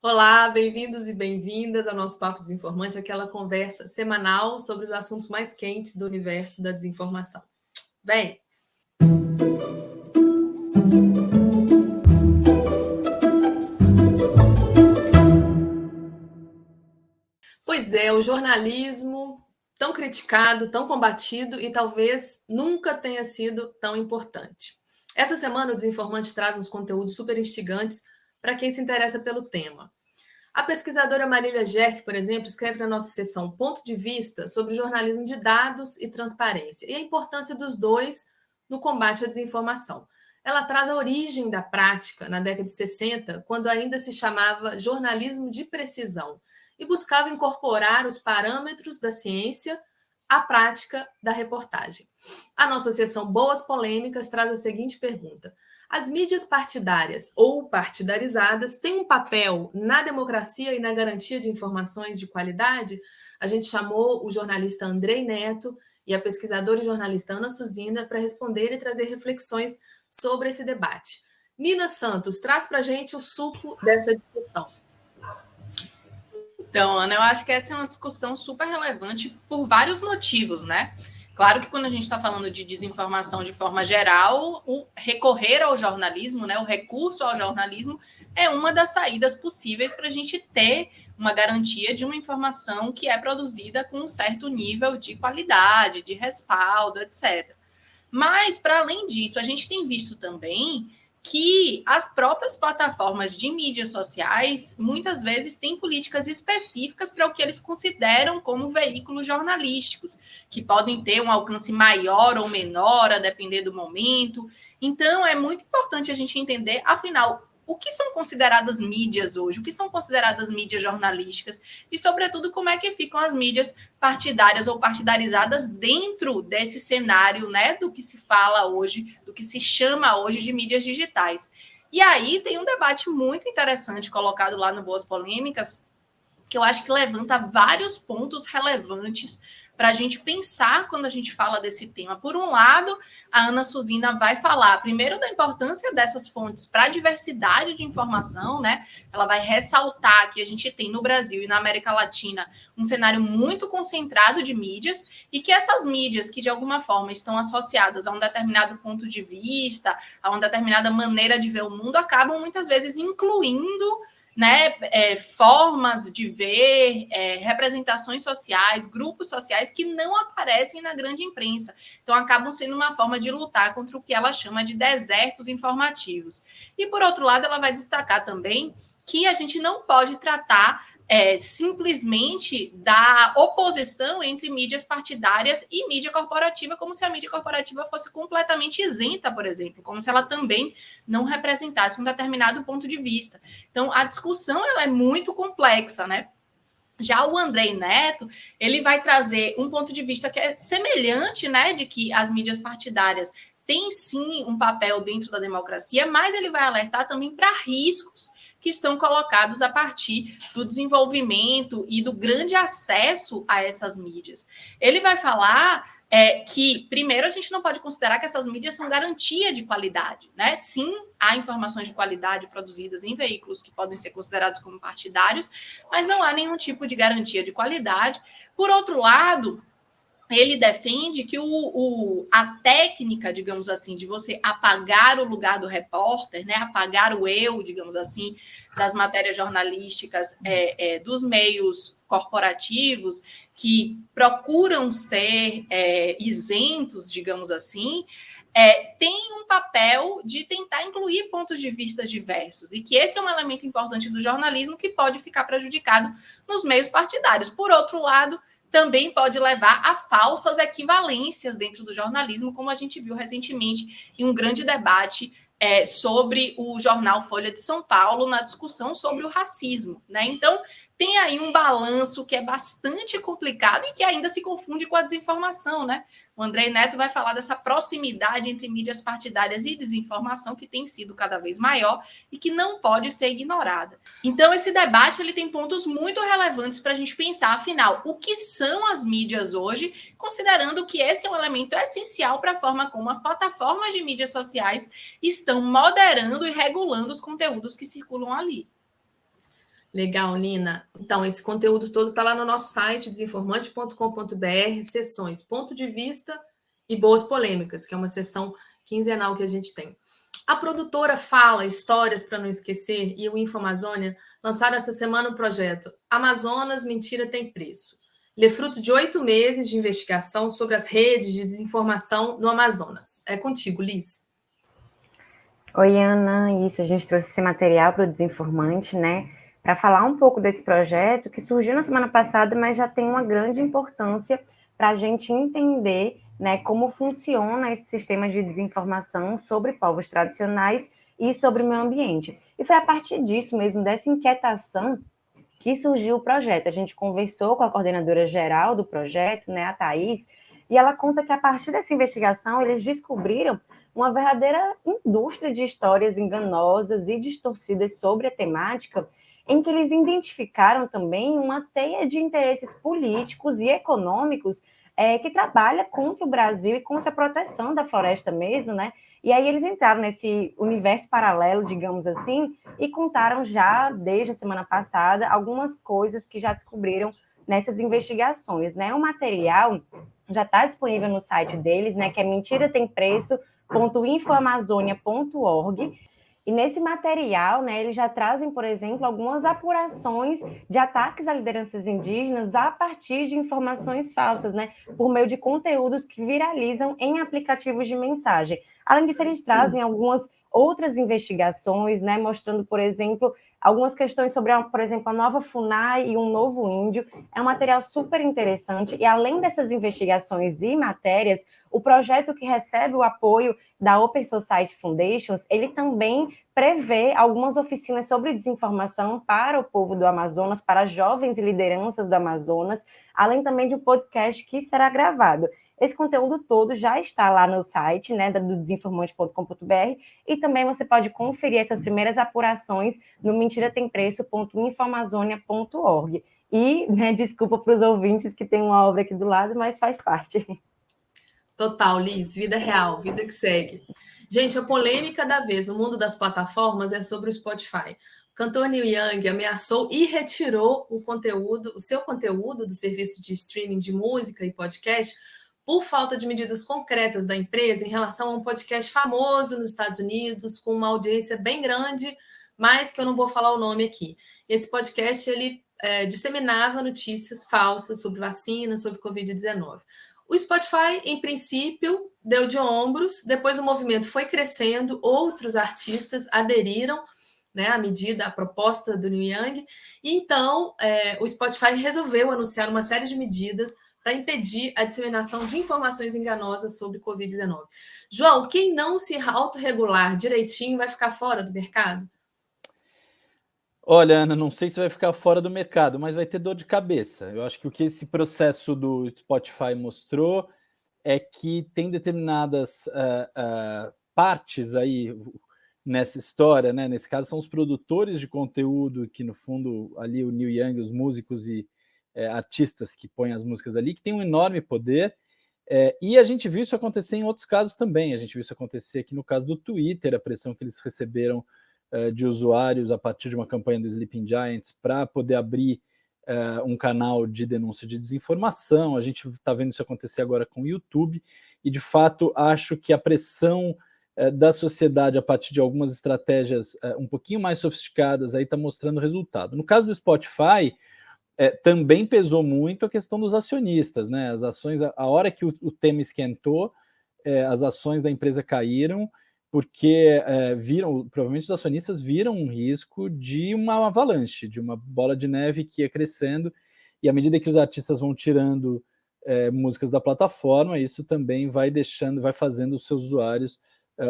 Olá, bem-vindos e bem-vindas ao nosso Papo Desinformante, aquela conversa semanal sobre os assuntos mais quentes do universo da desinformação. Bem, pois é, o jornalismo tão criticado, tão combatido e talvez nunca tenha sido tão importante. Essa semana o Desinformante traz uns conteúdos super instigantes para quem se interessa pelo tema. A pesquisadora Marília Gerck, por exemplo, escreve na nossa seção Ponto de Vista sobre o jornalismo de dados e transparência e a importância dos dois no combate à desinformação. Ela traz a origem da prática na década de 60, quando ainda se chamava jornalismo de precisão, e buscava incorporar os parâmetros da ciência à prática da reportagem. A nossa seção Boas Polêmicas traz a seguinte pergunta: as mídias partidárias ou partidarizadas têm um papel na democracia e na garantia de informações de qualidade? A gente chamou o jornalista Andrei Neto e a pesquisadora e jornalista Ana Suzina para responder e trazer reflexões sobre esse debate. Nina Santos, traz para a gente o suco dessa discussão. Então, Ana, eu acho que essa é uma discussão super relevante por vários motivos, né? Claro que quando a gente está falando de desinformação de forma geral, o recorrer ao jornalismo, né, o recurso ao jornalismo, é uma das saídas possíveis para a gente ter uma garantia de uma informação que é produzida com um certo nível de qualidade, de respaldo, etc. Mas, para além disso, a gente tem visto também que as próprias plataformas de mídias sociais muitas vezes têm políticas específicas para o que eles consideram como veículos jornalísticos, que podem ter um alcance maior ou menor, a depender do momento. Então, é muito importante a gente entender, afinal, o que são consideradas mídias hoje, o que são consideradas mídias jornalísticas e, sobretudo, como é que ficam as mídias partidárias ou partidarizadas dentro desse cenário, né, do que se fala hoje, do que se chama hoje de mídias digitais. E aí tem um debate muito interessante colocado lá no Boas Polêmicas, que eu acho que levanta vários pontos relevantes para a gente pensar quando a gente fala desse tema. Por um lado, a Ana Suzina vai falar primeiro da importância dessas fontes para a diversidade de informação, né? Ela vai ressaltar que a gente tem no Brasil e na América Latina um cenário muito concentrado de mídias e que essas mídias que de alguma forma estão associadas a um determinado ponto de vista, a uma determinada maneira de ver o mundo, acabam muitas vezes incluindo, né, formas de ver, representações sociais, grupos sociais que não aparecem na grande imprensa. Então, acabam sendo uma forma de lutar contra o que ela chama de desertos informativos. E, por outro lado, ela vai destacar também que a gente não pode tratar simplesmente da oposição entre mídias partidárias e mídia corporativa, como se a mídia corporativa fosse completamente isenta, por exemplo, como se ela também não representasse um determinado ponto de vista. Então, a discussão ela é muito complexa, né? Já o Andrei Neto, ele vai trazer um ponto de vista que é semelhante, né, de que as mídias partidárias têm sim um papel dentro da democracia, mas ele vai alertar também para riscos que estão colocados a partir do desenvolvimento e do grande acesso a essas mídias. Ele vai falar que, primeiro, a gente não pode considerar que essas mídias são garantia de qualidade, né? Sim, há informações de qualidade produzidas em veículos que podem ser considerados como partidários, mas não há nenhum tipo de garantia de qualidade. Por outro lado, ele defende que a técnica, digamos assim, de você apagar o lugar do repórter, né, apagar o eu, digamos assim, das matérias jornalísticas dos meios corporativos que procuram ser isentos, digamos assim, tem um papel de tentar incluir pontos de vista diversos e que esse é um elemento importante do jornalismo que pode ficar prejudicado nos meios partidários. Por outro lado, também pode levar a falsas equivalências dentro do jornalismo, como a gente viu recentemente em um grande debate sobre o jornal Folha de São Paulo na discussão sobre o racismo, né? Então, tem aí um balanço que é bastante complicado e que ainda se confunde com a desinformação, né? O Andrei Neto vai falar dessa proximidade entre mídias partidárias e desinformação que tem sido cada vez maior e que não pode ser ignorada. Então, esse debate ele tem pontos muito relevantes para a gente pensar, afinal, o que são as mídias hoje, considerando que esse é um elemento essencial para a forma como as plataformas de mídias sociais estão moderando e regulando os conteúdos que circulam ali. Legal, Nina. Então, esse conteúdo todo está lá no nosso site, desinformante.com.br, sessões Ponto de Vista e Boas Polêmicas, que é uma sessão quinzenal que a gente tem. A produtora Fala Histórias para Não Esquecer e o Infomazônia lançaram essa semana o projeto Amazonas, Mentira Tem Preço. Ele é fruto de 8 meses de investigação sobre as redes de desinformação no Amazonas. É contigo, Liz. Oi, Ana. Isso, a gente trouxe esse material para o Desinformante, né? Para falar um pouco desse projeto que surgiu na semana passada, mas já tem uma grande importância para a gente entender, né, como funciona esse sistema de desinformação sobre povos tradicionais e sobre o meio ambiente. E foi a partir disso mesmo, dessa inquietação, que surgiu o projeto. A gente conversou com a coordenadora geral do projeto, né, a Thaís, e ela conta que a partir dessa investigação eles descobriram uma verdadeira indústria de histórias enganosas e distorcidas sobre a temática, em que eles identificaram também uma teia de interesses políticos e econômicos que trabalha contra o Brasil e contra a proteção da floresta mesmo, né? E aí eles entraram nesse universo paralelo, digamos assim, e contaram já, desde a semana passada, algumas coisas que já descobriram nessas investigações, né? O material já está disponível no site deles, né? Que é mentiratempreço.infoamazônia.org. E nesse material, né, eles já trazem, por exemplo, algumas apurações de ataques a lideranças indígenas a partir de informações falsas, né, por meio de conteúdos que viralizam em aplicativos de mensagem. Além disso, eles trazem algumas outras investigações, né, mostrando, por exemplo, algumas questões sobre, por exemplo, a nova FUNAI e um novo índio. É um material super interessante e, além dessas investigações e matérias, o projeto que recebe o apoio da Open Society Foundations, ele também prevê algumas oficinas sobre desinformação para o povo do Amazonas, para jovens e lideranças do Amazonas, além também de um podcast que será gravado. Esse conteúdo todo já está lá no site, né, do desinformante.com.br, e também você pode conferir essas primeiras apurações no mentiratempreço.infoamazônia.org. E, né, desculpa para os ouvintes que tem uma obra aqui do lado, mas faz parte. Total, Liz, vida real, vida que segue. Gente, a polêmica da vez no mundo das plataformas é sobre o Spotify. O cantor Neil Young ameaçou e retirou o seu conteúdo do serviço de streaming de música e podcast por falta de medidas concretas da empresa em relação a um podcast famoso nos Estados Unidos, com uma audiência bem grande, mas que eu não vou falar o nome aqui. Esse podcast, ele disseminava notícias falsas sobre vacina, sobre Covid-19. O Spotify, em princípio, deu de ombros, depois o movimento foi crescendo, outros artistas aderiram, né, à medida, à proposta do Neil Young, e então o Spotify resolveu anunciar uma série de medidas para impedir a disseminação de informações enganosas sobre Covid-19. João, quem não se autorregular direitinho vai ficar fora do mercado? Olha, Ana, não sei se vai ficar fora do mercado, mas vai ter dor de cabeça. Eu acho que o que esse processo do Spotify mostrou é que tem determinadas partes aí nessa história, né? Nesse caso, são os produtores de conteúdo, que no fundo ali o Neil Young, os músicos e artistas que põem as músicas ali, que tem um enorme poder. E a gente viu isso acontecer em outros casos também. A gente viu isso acontecer aqui no caso do Twitter, a pressão que eles receberam de usuários a partir de uma campanha do Sleeping Giants para poder abrir um canal de denúncia de desinformação. A gente está vendo isso acontecer agora com o YouTube, e de fato acho que a pressão da sociedade a partir de algumas estratégias um pouquinho mais sofisticadas aí está mostrando resultado. No caso do Spotify, também pesou muito a questão dos acionistas, né? As ações, a hora que o tema esquentou, as ações da empresa caíram, porque provavelmente os acionistas viram um risco de uma avalanche, de uma bola de neve que ia crescendo, e à medida que os artistas vão tirando músicas da plataforma, isso também vai fazendo os seus usuários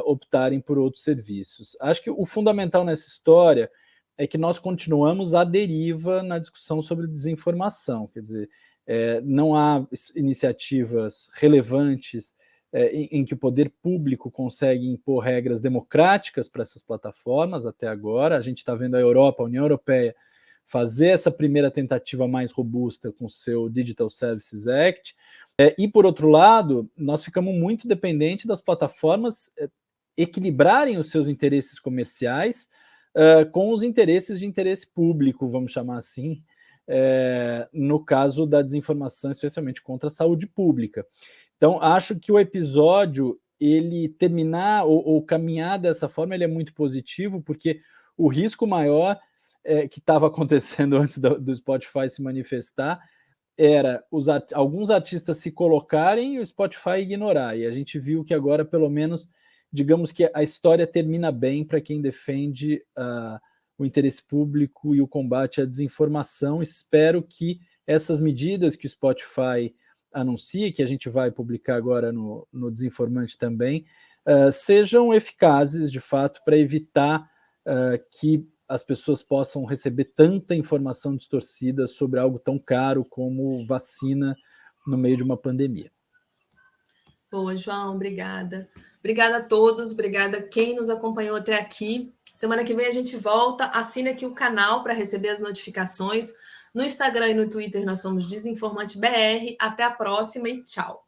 optarem por outros serviços. Acho que o fundamental nessa história é que nós continuamos à deriva na discussão sobre desinformação, quer dizer, não há iniciativas relevantes em que o poder público consegue impor regras democráticas para essas plataformas até agora. A gente está vendo a Europa, a União Europeia, fazer essa primeira tentativa mais robusta com o seu Digital Services Act. E, por outro lado, nós ficamos muito dependentes das plataformas equilibrarem os seus interesses comerciais com os interesses de interesse público, vamos chamar assim, no caso da desinformação, especialmente contra a saúde pública. Então, acho que o episódio, ele terminar ou caminhar dessa forma, ele é muito positivo, porque o risco maior que estava acontecendo antes do Spotify se manifestar era alguns artistas se colocarem e o Spotify ignorar. E a gente viu que agora, pelo menos, digamos que a história termina bem para quem defende o interesse público e o combate à desinformação. Espero que essas medidas que o Spotify anuncia, que a gente vai publicar agora no Desinformante também, sejam eficazes, de fato, para evitar que as pessoas possam receber tanta informação distorcida sobre algo tão caro como vacina no meio de uma pandemia. Boa, João, obrigada. Obrigada a todos, obrigada a quem nos acompanhou até aqui. Semana que vem a gente volta. Assine aqui o canal para receber as notificações. No Instagram e no Twitter nós somos Desinformante BR. Até a próxima e tchau.